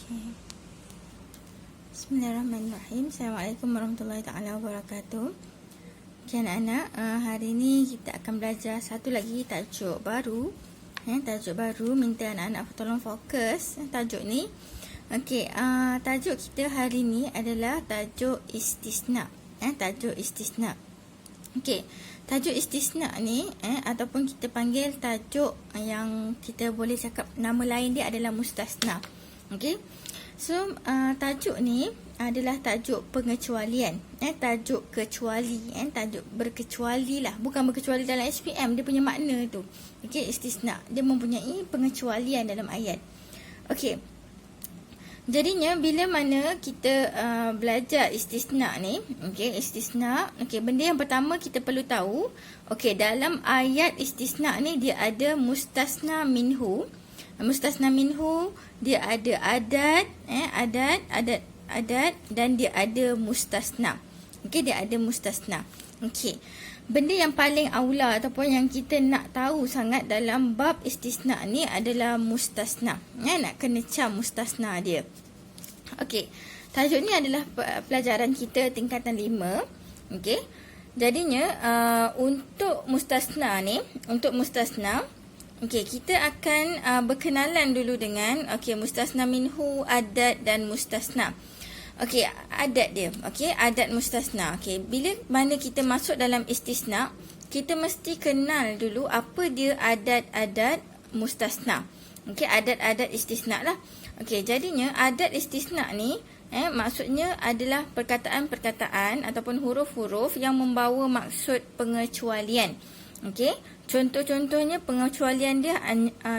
Okay. Bismillahirrahmanirrahim. Assalamualaikum warahmatullahi taala wabarakatuh. Okay, anak-anak, hari ni kita akan belajar satu lagi tajuk baru. Tajuk baru, minta anak-anak tolong fokus tajuk ni. Okey, tajuk kita hari ni adalah tajuk istisna. Tajuk istisna. Okey, tajuk istisna ni ataupun kita panggil tajuk yang kita boleh cakap nama lain dia adalah mustasna. Okey. So, tajuk ni adalah tajuk pengecualian. Tajuk kecuali, tajuk berkecuali lah. Bukan berkecuali dalam SPM, dia punya makna tu. Okey, istisna. Dia mempunyai pengecualian dalam ayat. Okey. Jadinya bila mana kita belajar istisna ni, okey, istisna, okey, benda yang pertama kita perlu tahu, okey, dalam ayat istisna ni dia ada mustasna minhu. Mustasna minhu dia ada adat, adat dan dia ada mustasna. Okey, dia ada mustasna. Okey. Benda yang paling aula ataupun yang kita nak tahu sangat dalam bab istisna ni adalah mustasna. Nak kena cam mustasna dia. Okey. Tajuk ni adalah pelajaran kita tingkatan 5. Okey. Jadinya untuk mustasna ni, okey, kita akan berkenalan dulu dengan mustasna minhu, adat dan mustasna. Okey, adat dia. Okey, adat mustasna. Okey, bila mana kita masuk dalam istisna, kita mesti kenal dulu apa dia adat-adat mustasna. Okey, adat-adat istisna lah. Okey, jadinya adat istisna ni maksudnya adalah perkataan-perkataan ataupun huruf-huruf yang membawa maksud pengecualian. Okey, contoh-contohnya pengecualian dia,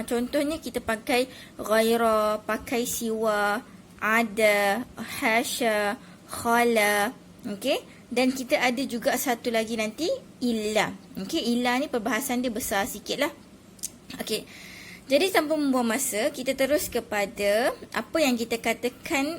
contohnya kita pakai ghaira, pakai siwa, ada, hasya, khala. Okey, dan kita ada juga satu lagi nanti illa. Okey, illa ni perbahasan dia besar sikit lah. Okey, jadi tanpa membuang masa, kita terus kepada apa yang kita katakan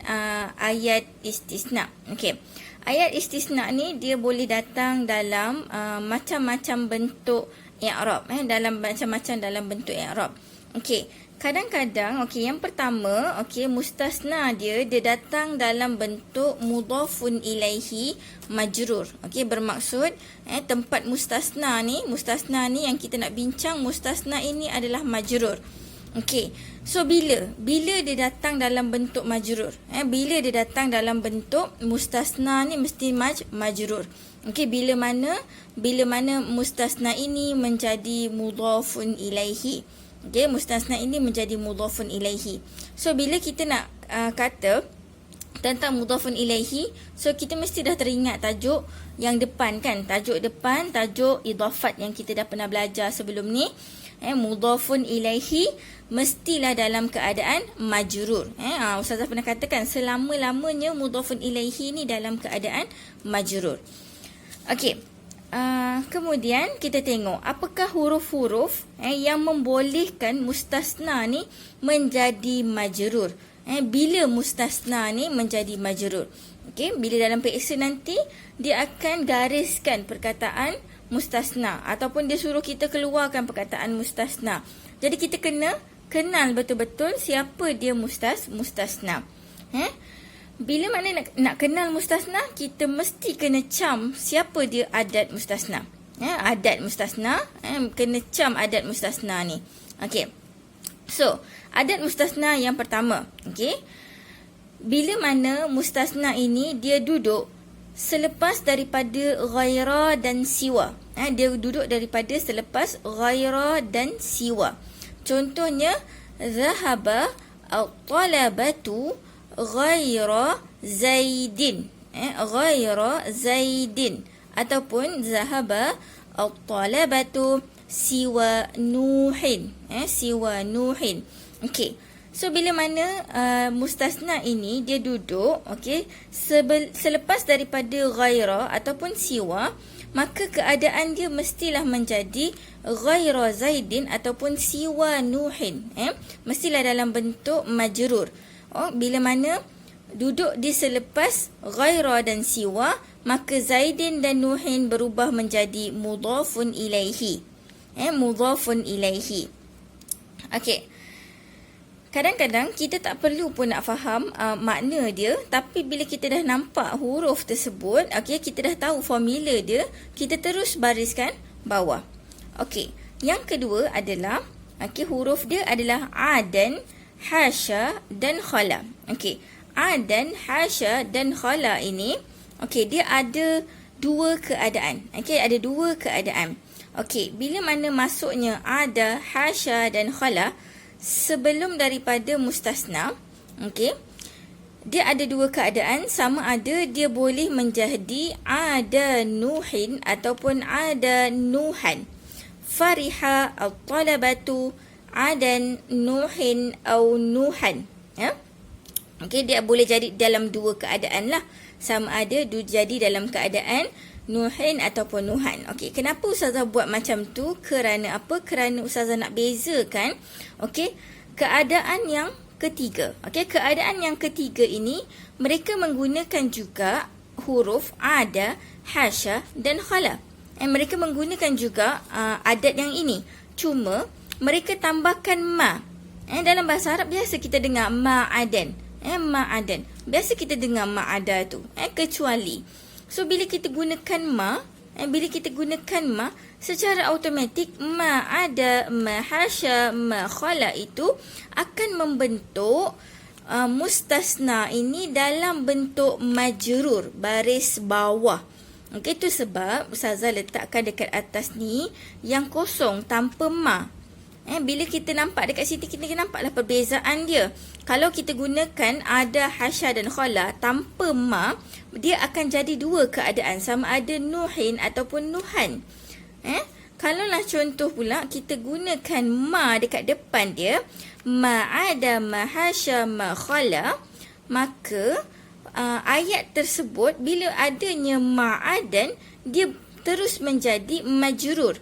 ayat istisna. Okey, ayat istisna ni dia boleh datang dalam macam-macam bentuk i'rab, dalam macam-macam dalam bentuk i'rab. Okey, kadang-kadang yang pertama, mustasna dia datang dalam bentuk mudhafun ilaihi majrur. Okey, bermaksud tempat mustasna ni yang kita nak bincang, mustasna ini adalah majrur. Okey, so bila dia datang dalam bentuk majrur, bila dia datang dalam bentuk mustasna ni mesti majrur. Okey, bila mana mustasna ini menjadi mudhafun ilaihi. Okey, mustasna ini menjadi mudhafun ilaihi. So bila kita nak kata tentang mudhafun ilaihi, so kita mesti dah teringat tajuk yang depan kan, tajuk depan, tajuk idhafat yang kita dah pernah belajar sebelum ni. Mudhafun ilaihi mestilah dalam keadaan majrur. Ustazah pernah katakan selama-lamanya mudhafun ilaihi ni dalam keadaan majrur. Okey. Kemudian kita tengok apakah huruf-huruf yang membolehkan mustasna ni menjadi majrur. Bila mustasna ni menjadi majrur. Okey, bila dalam PX nanti dia akan gariskan perkataan mustasna ataupun dia suruh kita keluarkan perkataan mustasna. Jadi kita kena kenal betul-betul siapa dia mustasna. Bila mana nak kenal mustasna, kita mesti kena cam siapa dia adat mustasna. Adat mustasna, kena cam adat mustasna ni. Okey. So, adat mustasna yang pertama, okey. Bila mana mustasna ini dia duduk selepas daripada ghaira dan siwa. Dia duduk daripada selepas ghaira dan siwa. Contohnya zahaba at-talabatu ghaira zaidin. Ghaira zaidin. Ataupun zahaba at-talabatu siwa nuhin. Siwa nuhin. Okey. So bila mana mustasna ini dia duduk selepas daripada ghaira ataupun siwa, maka keadaan dia mestilah menjadi ghaira zaidin ataupun siwa nuhin. Mestilah dalam bentuk majrur. Bila mana duduk di selepas ghaira dan siwa, maka zaidin dan nuhin berubah menjadi mudhafun ilaihi. Mudhafun ilaihi. Okey. Kadang-kadang kita tak perlu pun nak faham makna dia, tapi bila kita dah nampak huruf tersebut, okey, kita dah tahu formula dia, kita terus bariskan bawah. Okey, yang kedua adalah okey, huruf dia adalah A dan hasya dan khala. Okey, A dan hasya dan khala ini, okey, dia ada dua keadaan. Okey, ada dua keadaan. Okey, bila mana masuknya ada, hasya dan khala sebelum daripada mustasna, okey, dia ada dua keadaan, sama ada dia boleh menjadi ada nuhin ataupun ada nuhan. Fariha at-talabatu adan nuhin atau nuhan. Ya? Okey, dia boleh jadi dalam dua keadaan lah. Sama ada jadi dalam keadaan nuhin ataupun nuhan. Okey, kenapa Ustazah buat macam tu? Kerana apa? Kerana Ustazah nak bezakan, okey, keadaan yang ketiga. Okey, keadaan yang ketiga ini mereka menggunakan juga huruf ada, hasya dan khala. Mereka menggunakan juga adat yang ini. Cuma mereka tambahkan ma. Dalam bahasa Arab biasa kita dengar ma'adan. Ma'adan. Biasa kita dengar ma'ada tu. Kecuali. So, bila kita gunakan ma, secara automatik ma'ada, ma'hasya, ma'khala itu akan membentuk mustasna ini dalam bentuk majrur, baris bawah. Okey, itu sebab Ustazah letakkan dekat atas ni yang kosong tanpa ma. Bila kita nampak dekat situ, kita nampaklah perbezaan dia. Kalau kita gunakan ada, hasya dan khala tanpa ma, dia akan jadi dua keadaan, sama ada nuhin ataupun nuhan. Kalaulah contoh pula kita gunakan ma dekat depan dia, ma ada, ma hasya, ma khala, maka ayat tersebut bila adanya ma'adan, dia terus menjadi majrur.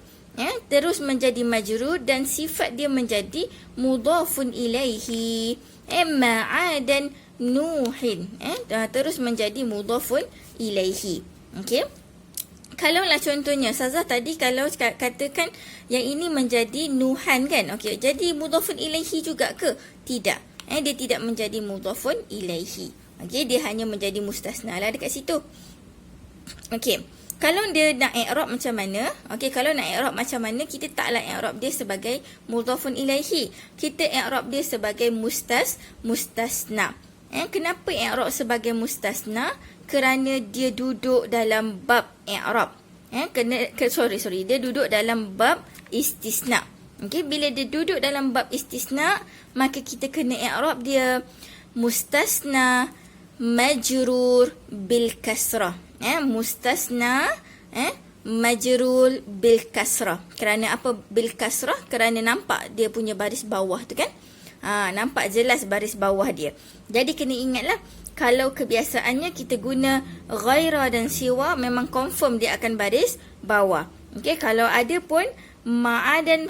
Terus menjadi majrur dan sifat dia menjadi mudhafun ilaihi. Ma'adan nuhin. Terus menjadi mudhafun ilaihi. Okey. Kalaulah contohnya Ustazah tadi kalau katakan yang ini menjadi nuhan kan. Okey, jadi mudhafun ilaihi juga ke? Tidak. Dia tidak menjadi mudhafun ilaihi. Okey, dia hanya menjadi mustasna lah dekat situ. Okey. Kalau dia nak i'rab macam mana? Okey, kalau nak i'rab macam mana, kita taklah i'rab dia sebagai mudhafun ilaihi. Kita i'rab dia sebagai mustasna. Kenapa i'rab sebagai mustasna? Kerana dia duduk dalam bab i'rab. Dia duduk dalam bab istisna. Okey, bila dia duduk dalam bab istisna, maka kita kena i'rab dia mustasna majrur bil kasrah. Mustasna majrur bil kasrah. Kerana apa bil kasrah? Kerana nampak dia punya baris bawah tu kan. Nampak jelas baris bawah dia. Jadi kena ingatlah, kalau kebiasaannya kita guna ghaira dan siwa, memang confirm dia akan baris bawah. Okey, kalau ada pun ma'a dan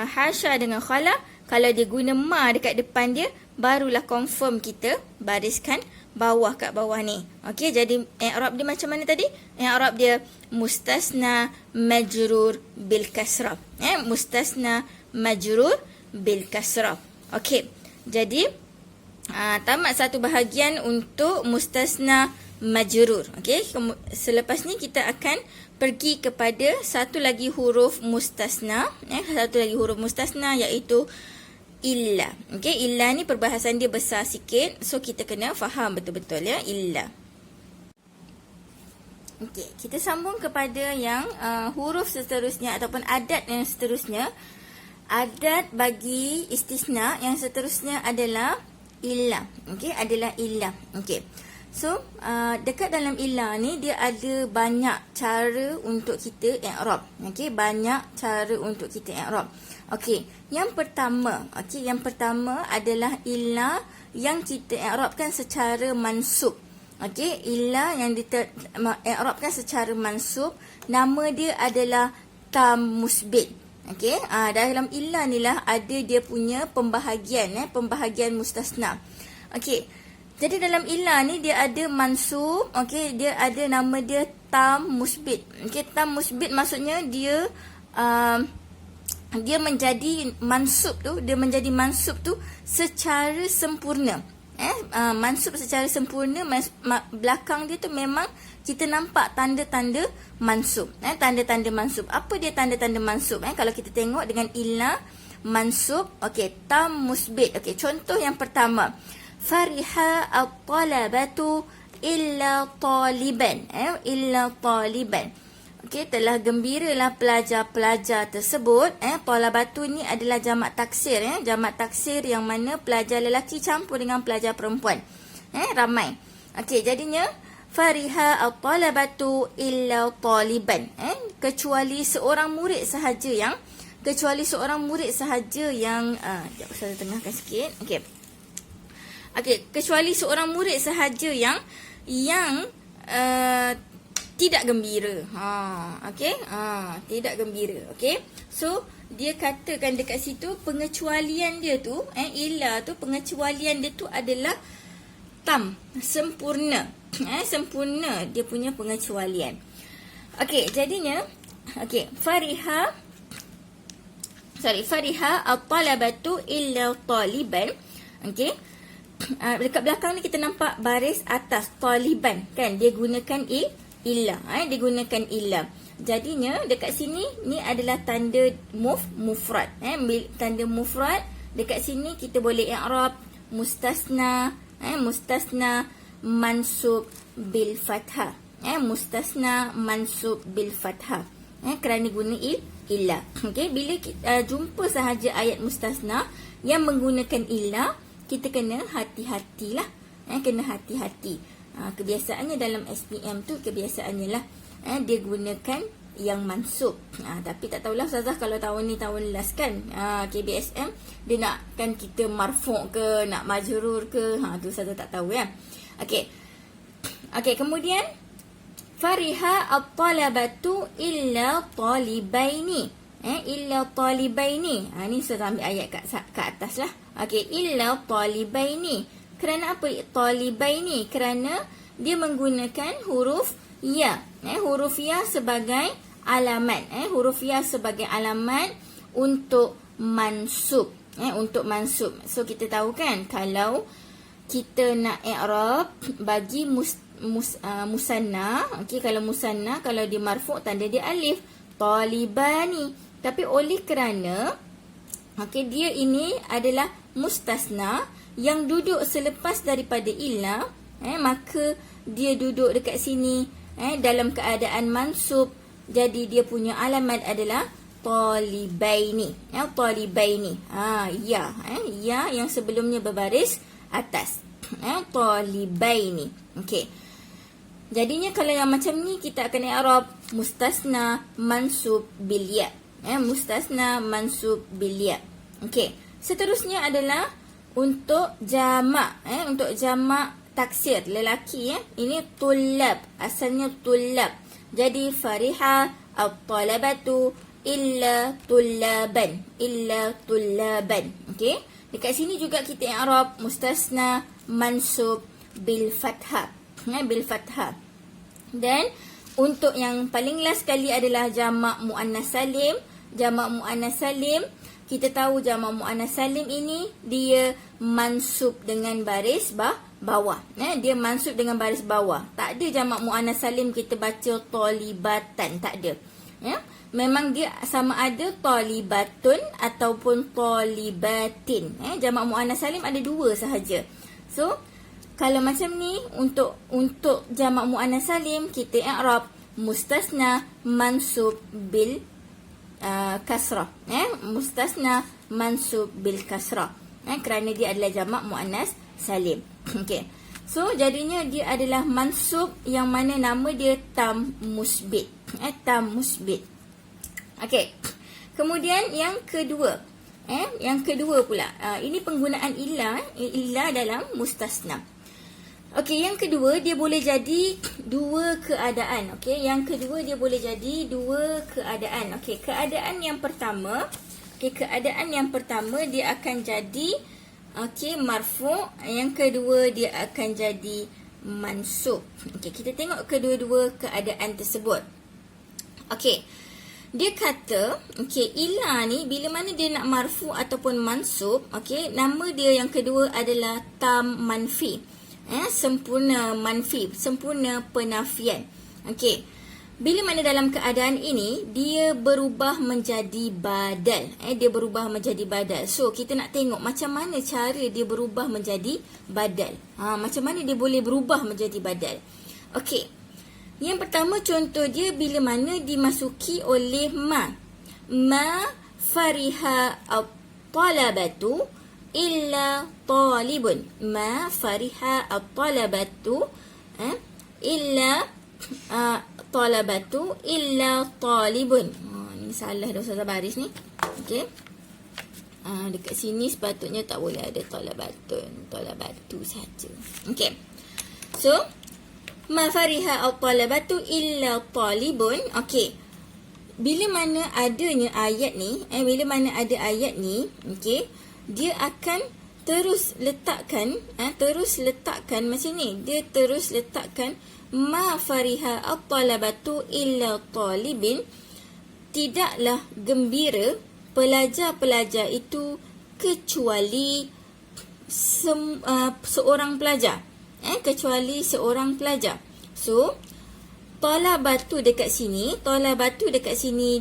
hasya dengan khala, kalau dia guna ma dekat depan dia, barulah confirm kita bariskan bawah kat bawah ni. Okey, jadi i'rab dia macam mana tadi? I'rab dia mustasna majrur bil kasrah. Mustasna majrur bil kasrah. Okey. Jadi tamat satu bahagian untuk mustasna majrur. Okey, selepas ni kita akan pergi kepada satu lagi huruf mustasna. Satu lagi huruf mustasna iaitu illa. Okey, illa ni perbahasan dia besar sikit, so kita kena faham betul-betul ya, illa. Okey, kita sambung kepada yang huruf seterusnya ataupun adat yang seterusnya. Adat bagi istisna yang seterusnya adalah illa. Okey, adalah illa. Okey. So, dekat dalam illa ni dia ada banyak cara untuk kita i'rab. Okey, banyak cara untuk kita i'rab. Okey, yang pertama adalah illa yang kita i'rabkan secara mansub. Okey, illa yang i'rabkan secara mansub, nama dia adalah tam musbit. Okey, dalam illa ni lah ada dia punya pembahagian, pembahagian mustasna. Okey, jadi dalam illa ni dia ada mansub, okey, dia ada nama dia tam musbit. Okey, tam musbit maksudnya dia dia menjadi mansub tu secara sempurna. Mansub secara sempurna, belakang dia tu memang kita nampak tanda-tanda mansub. Tanda-tanda mansub. Apa dia tanda-tanda mansub? Kalau kita tengok dengan illa mansub, okey, tam musbit. Okey, contoh yang pertama. Fariha at-talabatu illa taliban. Illa taliban. Okey, telah gembiralah pelajar-pelajar tersebut. Talabatu ni adalah jamak taksir. Jamak taksir yang mana pelajar lelaki campur dengan pelajar perempuan. Ramai. Okey, jadinya fariha at-talabatu illa taliban. Kecuali seorang murid sahaja yang sekejap saya tengahkan sikit. Okey. Kecuali seorang murid sahaja yang tidak gembira. Tidak gembira. Okey. So, dia katakan dekat situ pengecualian dia tu, illa tu, pengecualian dia tu adalah tam, sempurna. Sempurna dia punya pengecualian. Okey, jadinya Fariha at-talabatu illa taliban. Okey. Dekat belakang ni kita nampak baris atas taliban, kan? Dia gunakan illa. Dia gunakan illa. Jadinya dekat sini ni adalah tanda mufrad. Tanda mufrad. Dekat sini kita boleh i'rab mustasna, mustasna mansub bil fathah. Mustasna mansub bil fathah. Kerana guna illa. Okey, bila kita jumpa sahaja ayat mustasna yang menggunakan illa, kita kena hati-hatilah. Kena hati-hati. Kebiasaannya dalam SPM tu, kebiasaannya lah dia gunakan yang mansub. Tapi tak tahulah Ustazah kalau tahun ni tahun last kan, KBSM dia nakkan kita marfu' ke, nak majrur ke, tu Ustazah tak tahu ya. Okey, kemudian fariha at-talabatu illa talibaini. Illa talibaini. Ni Ustazah ambil ayat kat atas lah. Okey, illa talibaini. Kerana apa talibaini? Kerana dia menggunakan huruf ya. Huruf ya sebagai alamat. Huruf ya sebagai alamat untuk mansub. Untuk mansub. So kita tahu kan, kalau kita nak i'rab bagi musanna, kalau musanna, kalau dia marfu' tanda dia alif, talibani. Tapi oleh kerana dia ini adalah mustasna yang duduk selepas daripada illa, maka dia duduk dekat sini dalam keadaan mansub. Jadi dia punya alamat adalah talibaini. Talibaini. Ya yang sebelumnya berbaris atas. Talibaini. Okey. Jadinya kalau yang macam ni kita akan i'rab mustasna mansub bil ya. Mustasna mansub bil ya. Okey. Seterusnya adalah untuk jamak. Untuk jamak taksir lelaki. Ini tulab. Asalnya tulab. Jadi fariha at-talabatu illa tullaban. Illa tullaban. Okey. Dekat sini juga kita i'rab mustasna mansub bil fathah. Bil fathah. Dan untuk yang paling last sekali adalah jamak muannas salim. Jamak muannas salim, kita tahu jamak muannas salim ini dia mansub dengan baris bawah. Dia mansub dengan baris bawah. Tak ada jamak muannas salim kita baca talibatan, tak ada. Memang dia sama ada talibatun ataupun talibatin. Jamak muannas salim ada dua sahaja. So kalau macam ni, untuk jamak muannas salim kita i'rab mustasna mansub bil kasrah. Mustasna mansub bil kasrah. Kerana dia adalah jamak muannas salim. Okey. So jadinya dia adalah mansub yang mana nama dia tam musbit. Tam musbit. Okey. Kemudian yang kedua. Yang kedua pula. Ini penggunaan illa dalam mustasna. Okey, yang kedua dia boleh jadi dua keadaan. Okey, yang kedua dia boleh jadi dua keadaan. Okey, keadaan yang pertama, dia akan jadi marfu', yang kedua dia akan jadi mansub. Okey, kita tengok kedua-dua keadaan tersebut. Okey. Dia kata, okey, illa ni bila mana dia nak marfu ataupun mansub, okey, nama dia yang kedua adalah tam manfi. Sempurna manfi, sempurna penafian. Okey. Bila mana dalam keadaan ini dia berubah menjadi badal. Dia berubah menjadi badal. So, kita nak tengok macam mana cara dia berubah menjadi badal. Macam mana dia boleh berubah menjadi badal. Okey. Yang pertama contoh dia bila mana dimasuki oleh ma. Ma fariha at-talabatu illa talibun. Ma fariha at-talabatu illa talabatu illa talibun. Ni salah dah Ustazah baris ni. Okey. Dekat sini sepatutnya tak boleh ada talabatun. Talabatu saja. Okey. So, ma fariha at-talabatu illa talibun. Okey. Bila mana adanya ayat ni, bila mana ada ayat ni, okey, dia akan terus letakkan macam ni. Dia terus letakkan ma fariha at-talabatu illa talibin. Tidaklah gembira pelajar-pelajar itu kecuali seorang pelajar. Kecuali seorang pelajar. So, talabatu dekat sini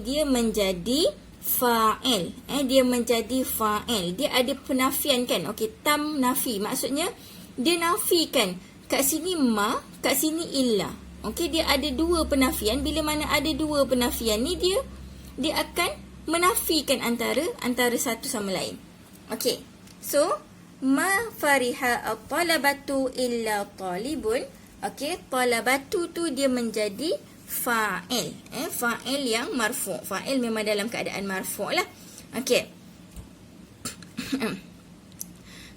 dia menjadi fa'il. Dia menjadi fa'il. Dia ada penafian kan? Okey, tam nafi. Maksudnya, dia nafikan. Kat sini ma, kat sini illa. Okey, dia ada dua penafian. Bila mana ada dua penafian ni, dia akan menafikan antara satu sama lain. Okey. So, ma fariha at-talabatu illa talibun. Okey, talabatu tu dia menjadi fa'il. Fa'il yang marfu'. Fa'il memang dalam keadaan marfu' lah. Okey.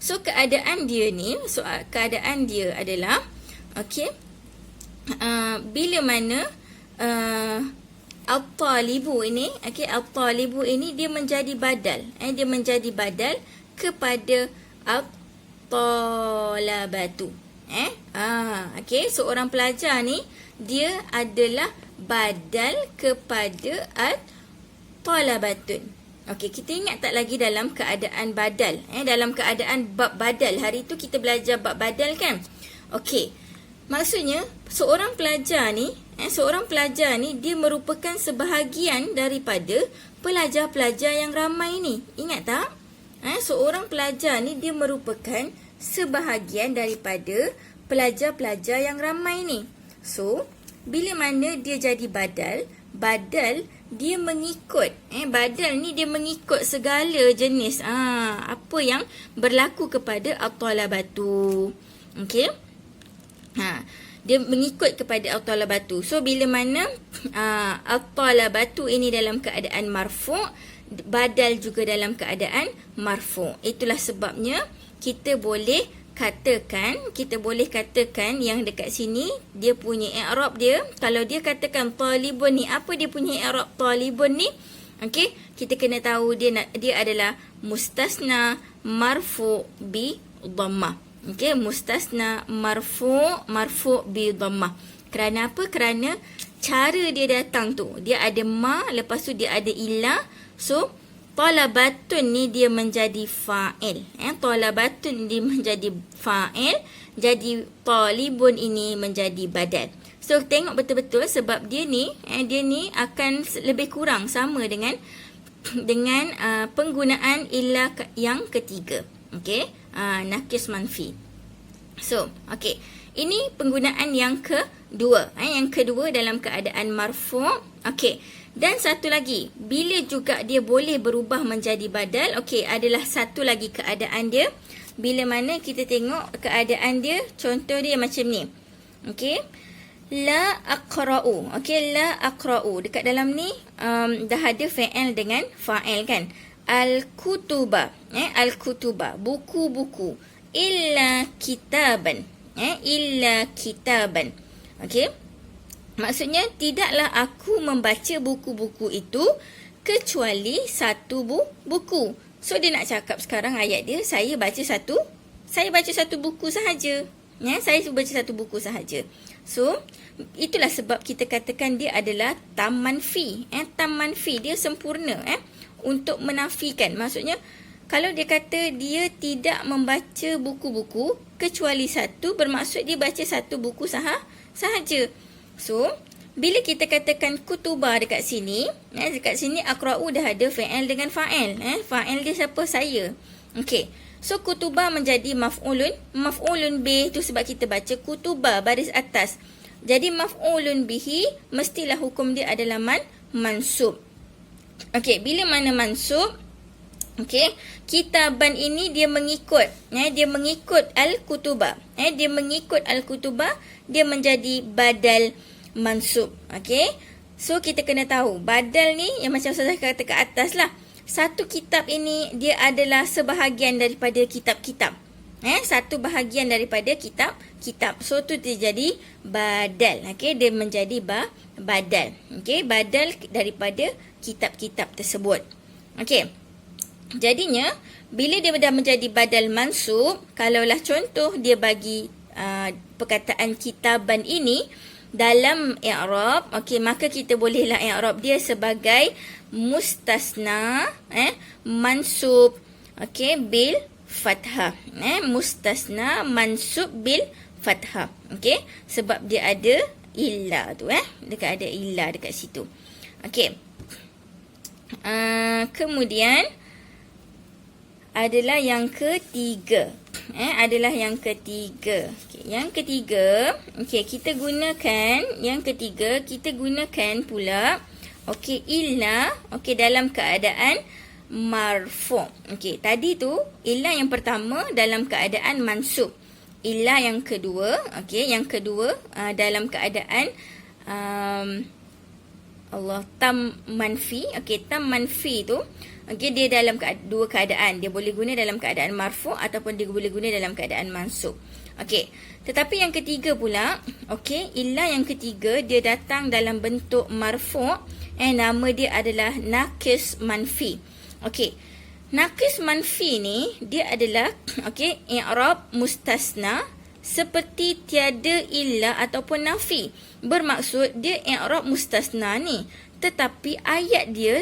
So, keadaan dia ni, keadaan dia adalah, okey, bila mana at-talibu ini, okey, at-talibu ini dia menjadi badal. Dia menjadi badal kepada at-talabatu. Okey, seorang pelajar ni dia adalah badal kepada at-talabatun. Okey, kita ingat tak lagi dalam keadaan badal? Dalam keadaan bab badal. Hari tu kita belajar bab badal kan? Okey. Maksudnya seorang pelajar ni dia merupakan sebahagian daripada pelajar-pelajar yang ramai ni. Ingat tak? Seorang pelajar ni dia merupakan sebahagian daripada pelajar-pelajar yang ramai ni. So, bila mana dia jadi badal dia mengikut. Badal ni dia mengikut segala jenis apa yang berlaku kepada at-talabatu. Okey? Dia mengikut kepada at-talabatu. So, bila mana at-talabatu ini dalam keadaan marfu', badal juga dalam keadaan marfu'. Itulah sebabnya kita boleh katakan yang dekat sini dia punya i'rab dia. Kalau dia katakan talibun ni, apa dia punya i'rab talibun ni? Okey, kita kena tahu dia adalah mustasna marfu' bi dhammah. Okey, mustasna marfu' bi dhammah. Kerana apa? Kerana cara dia datang tu, dia ada ma, lepas tu dia ada illa. So, talabatun ni dia menjadi fa'il. Talabatun dia menjadi fa'il. Jadi talibun ini menjadi badal. So, tengok betul-betul sebab dia ni akan lebih kurang sama dengan penggunaan illa yang ketiga. Okey, nakis manfi. So, okey. Ini penggunaan yang kedua. Yang kedua dalam keadaan marfu'. Okey. Dan satu lagi, bila juga dia boleh berubah menjadi badal, okey, adalah satu lagi keadaan dia. Bila mana kita tengok keadaan dia, contoh dia macam ni. Okey. La aqra'u. Okey, la aqra'u. Dekat dalam ni dah ada fa'il dengan fa'il kan. Al-kutuba. Al-kutuba. Buku-buku. Illa kitaban. Illa kitaban. Okey. Maksudnya, tidaklah aku membaca buku-buku itu kecuali satu buku. So, dia nak cakap sekarang ayat dia, saya baca satu buku sahaja. Saya baca satu buku sahaja. So, itulah sebab kita katakan dia adalah tam manfi. Tam manfi, dia sempurna untuk menafikan. Maksudnya, kalau dia kata dia tidak membaca buku-buku kecuali satu, bermaksud dia baca satu buku sahaja. So, bila kita katakan kutubah dekat sini, dekat sini aqra'u dah ada fa'il dengan fa'il. Fa'il dia siapa? Saya. Okey. So, kutubah menjadi maf'ulun. Maf'ulun bih tu sebab kita baca kutubah baris atas. Jadi, maf'ulun bihi mestilah hukum dia adalah mansub. Okey, bila mana mansub? Okey, kitaban ini dia mengikut. Dia mengikut al-kutubah. Dia mengikut al-kutubah, dia menjadi badal mansub. Okey, so kita kena tahu badal ni yang macam saya kata ke atas lah. Satu kitab ini dia adalah sebahagian daripada kitab-kitab. Satu bahagian daripada kitab-kitab. So tu dia jadi badal. Okey, dia menjadi badal. Okey, badal daripada kitab-kitab tersebut. Okey. Jadinya, bila dia dah menjadi badal mansub, kalaulah contoh dia bagi perkataan kitaban ini dalam i'rab, okey, maka kita bolehlah i'rab dia sebagai mustasna mansub, okey, bil fathah. Mustasna mansub bil fathah. Okey, sebab dia ada illa tu dekat ada illa dekat situ. Okey. Kemudian adalah yang ketiga. Adalah yang ketiga. Okay, yang ketiga, okey, kita gunakan pula okey illa, okey, dalam keadaan marfu'. Okey, tadi tu illa yang pertama dalam keadaan mansub. Illa yang kedua, okey, dalam keadaan tam manfi. Okey, tam manfi tu, okey, dia dalam dua keadaan. Dia boleh guna dalam keadaan marfu' ataupun dia boleh guna dalam keadaan mansub. Okey, tetapi yang ketiga pula, okey, illa yang ketiga dia datang dalam bentuk marfu'. Nama dia adalah nakis manfi. Okey, nakis manfi ni dia adalah okey i'rab mustasna seperti tiada illa ataupun nafi. Bermaksud dia i'rab mustasna ni, tetapi ayat dia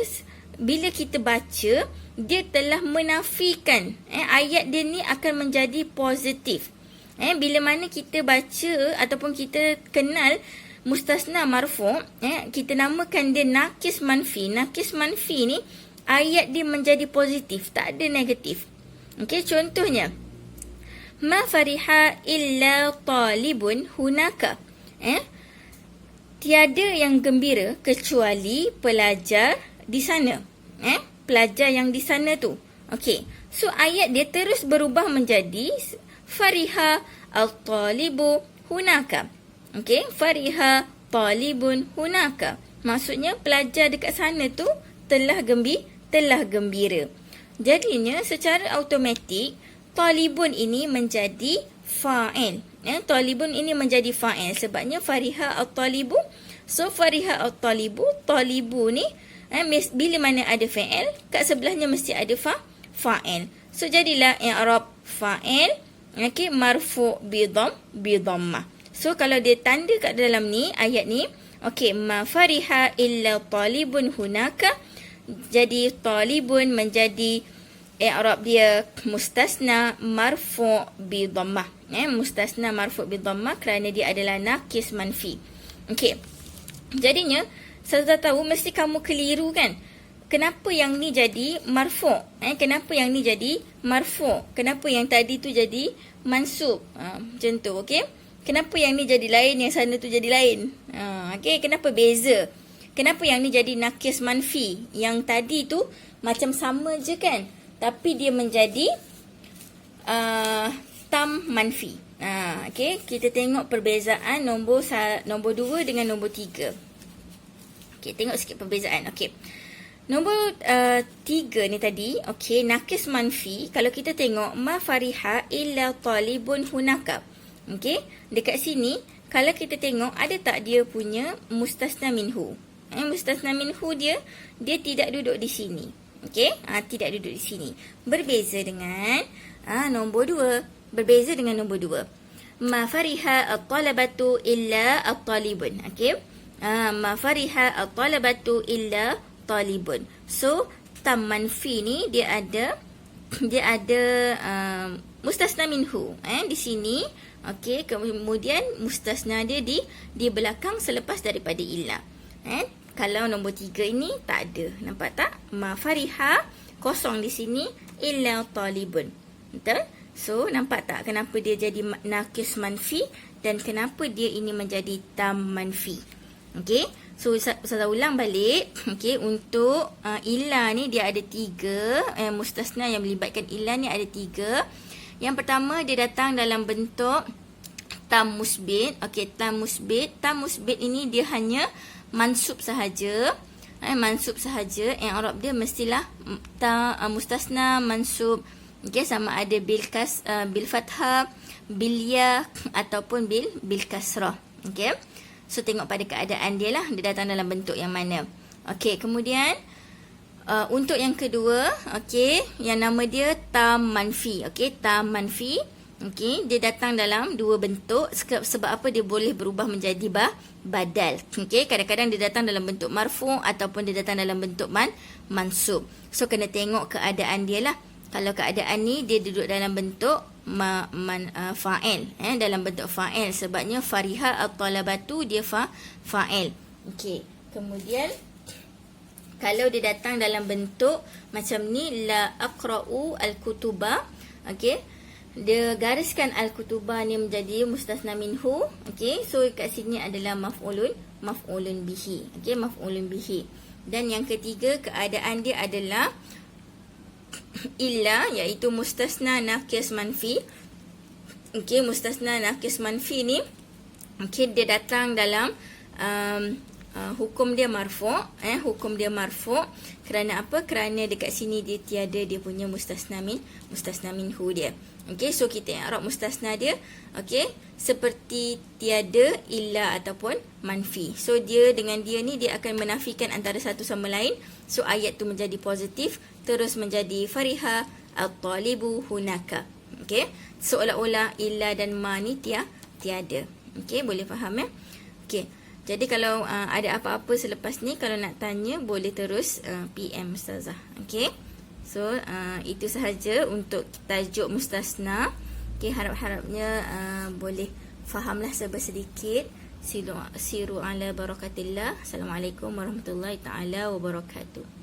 bila kita baca dia telah menafikan. Ayat dia ni akan menjadi positif. Bila mana kita baca ataupun kita kenal mustasna marfu', kita namakan dia nakis manfi. Nakis manfi ni ayat dia menjadi positif, tak ada negatif. Okey, contohnya ma fariha illa talibun hunaka. Tiada yang gembira kecuali pelajar di sana. Pelajar yang di sana tu. Okey, so ayat dia terus berubah menjadi fariha al-talibu hunaka. Okey, fariha talibun hunaka. Maksudnya pelajar dekat sana tu telah gembira. Jadinya secara automatik talibun ini menjadi fa'il. Talibun ini menjadi fa'il sebabnya fariha at-talibu. So fariha at-talibu, talibu ni bila mana ada fa'il, kat sebelahnya mesti ada fa'il. So jadilah i'rab fa'il, okey, marfu' bi dhammah. So kalau dia tanda kat dalam ni ayat ni, okey, ma fariha illa talibun hunaka. Jadi talibun menjadi i'rab dia mustasna marfu' bi dhammah. Mustasna marfu' bi dhammah kerana dia adalah nakis manfi. Okey. Jadinya saya dah tahu mesti kamu keliru kan? Kenapa yang ni jadi marfu'? Kenapa yang ni jadi marfu'? Kenapa yang tadi tu jadi mansub? Macam tu, okey? Kenapa yang ni jadi lain, yang sana tu jadi lain? Okey, kenapa beza? Kenapa yang ni jadi nakis manfi? Yang tadi tu macam sama je kan? Tapi dia menjadi tam manfi. Okey, kita tengok perbezaan nombor 2 dengan nombor 3. Okey, tengok sikit perbezaan. Okey. Nombor 3 ni tadi, okey, nakis manfi. Kalau kita tengok ma fariha illa talibun hunaka. Okey, dekat sini kalau kita tengok ada tak dia punya mustasna minhu? Mustasna minhu dia tidak duduk di sini. Okey, tidak duduk di sini. Berbeza dengan nombor 2. Berbeza dengan nombor 2. ma fariha at-talabatu illa at-talibun. Okey. Ma fariha at-talabatu illa talibun. So tam manfi ni dia ada mustasna minhu di sini. Okey, kemudian mustasna dia di belakang selepas daripada illa. Kalau nombor 3 ini tak ada. Nampak tak? Ma fariha kosong di sini illa talibun. Betul? So nampak tak kenapa dia jadi nakis manfi dan kenapa dia ini menjadi tam manfi. Okey. So saya ulang balik. Okey, untuk illa ni dia ada 3, mustasna yang melibatkan illa ni ada 3. Yang pertama dia datang dalam bentuk tam musbit. Okey, tam musbit. Tam musbit ini dia hanya mansub sahaja. Mansub sahaja. I'rab dia mestilah mustasna mansub. Okey, sama ada bil fathah, bil ya ataupun bil kasrah. Okey. So tengok pada keadaan dia lah, dia datang dalam bentuk yang mana. Okey, kemudian untuk yang kedua, okey, yang nama dia tam manfi. Okey, tam manfi. Okey, dia datang dalam 2 bentuk. Sebab apa dia boleh berubah menjadi badal. Okey, kadang-kadang dia datang dalam bentuk marfu' ataupun dia datang dalam bentuk mansub. So kena tengok keadaan dia lah. Kalau keadaan ni dia duduk dalam bentuk fa'il, dalam bentuk fa'il, sebabnya fariha at-talabatu dia fa'il. Okey, kemudian kalau dia datang dalam bentuk macam ni, la aqra'u al-kutuba, okey, dia gariskan al-kutuba ni menjadi mustasna minhu. Okey, so kat sini adalah maf'ulun bihi. Okey, maf'ulun bihi. Dan yang ketiga keadaan dia adalah illa, iaitu mustasna nakis manfi. Okey, mustasna nakis manfi ni, okey, dia datang dalam hukum dia marfu'. Hukum dia marfu'. Kerana apa? Kerana dekat sini dia tiada dia punya mustasna minhu dia. Okey, so kita i'rab mustasna dia, okey, seperti tiada, illa ataupun manfi. So dia dengan dia ni dia akan menafikan antara satu sama lain. So ayat tu menjadi positif, terus menjadi fariha at-talibu hunaka. Okey, seolah-olah illa dan ma ni tiada. Okey, boleh faham ya? Okey. Jadi kalau ada apa-apa selepas ni, kalau nak tanya boleh terus PM Ustazah. Okey. So itu sahaja untuk tajuk mustasna. Okey, harap-harapnya boleh fahamlah sedikit. Siru ala barakatillah. Assalamualaikum warahmatullahi taala wabarakatuh.